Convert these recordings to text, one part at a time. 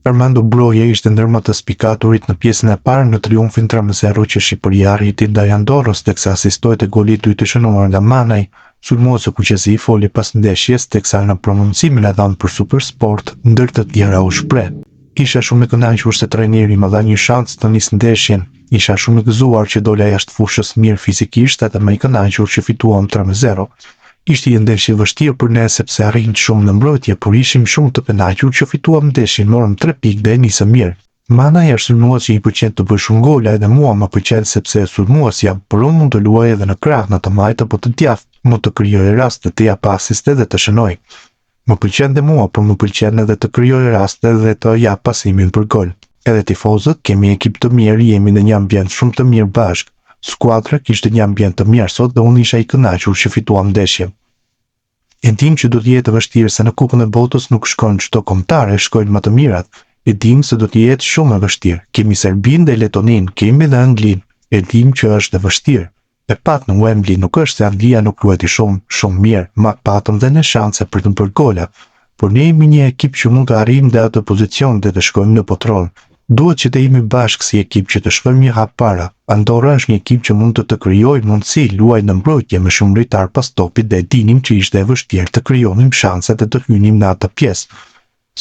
Armando Broja ishte ndër më të spikaturit në pjesën e parë në triumfin 3-0 që Shqipëria arriti ndaj Andorrës, teksa asistoi te goli i dytë të shënuar nga Manaj. Sulmuesi kuqezi foli pas ndeshjes, teksa në prononcimin e dhënë për Supersport, ndër të tjera u shpreh: "Isha shumë i kënaqur se trajneri më dha një shans të nis ndeshjen. Isha shumë i gëzuar që dola jashtë fushës mirë fizikisht edhe më i kënaqur që fituam 3-0. Ishte një ndeshje vështirë për ne sepse arritëm shumë në mbrojtje, por ishim shumë të kënaqur që fituam ndeshjen, morëm 3 pikë dhe nisëm mirë." Manaj është sulmues që i pëlqen të bëj shumë gola edhe mua më pëlqen sepse sulmues jam, por unë mund të luaj edhe në krah, në të majtë apo të djathtë, mund të krijoj raste, të jap asiste dhe të shënoj. Më pëlqen dhe mua, por më pëlqen edhe të krijoj raste dhe të jap pasimin për gol. Edhe tifozët kemi ekip të mirë, jemi në një ambient shumë të mirë bashkë. Skuadra kishte një ambient të mirë sot dhe unë isha i kënaqur që fituam ndeshjen. E dim që do të jetë vështirë se në Kupën e Botës nuk shkojnë çdo kombëtare, shkojnë më të mirat. E dim se do të jetë shumë e vështirë. Kemi Serbinë dhe Letonin, kemi dhe Anglinë. E dim që është e vështirë. E pat në Wembley nuk është se Anglia nuk luajti shumë mirë, ma patëm dhe në shanse për të bërë gola. Por ne jemi një ekip që mund të arrijmë dhe atë pozicion dhe të shkojmë në potroll. Duhet që të jemi bashkë si ekip që të shkojmë një hap para. Andorra është një ekip që mund të krijojë mundësi, luaj në mbrojtje me shumë lojtar pas topit dhe dinim që ishte e vështirë të krijonim shanset dhe të hynim në atë pjesë.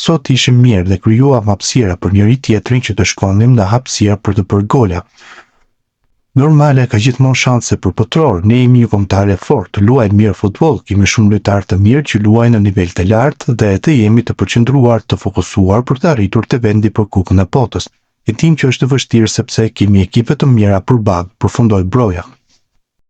Sot ishim mirë dhe krijuam hapësira për njëri tjetrin që të shkonim në hapësira për të bërë gola. Normale ka gjithmonë shanse për potroll, ne jemi një kombëtare fortë, luajmë mirë futboll, kemi shumë lojtarë të mirë që luajnë në nivel të lartë dhe të jemi të përqendruar, të fokusuar për të arritur te vendi për Kupën e Botës. E dim që është vështirë sepse kemi ekipe të mira përballë, përfundoi Broja.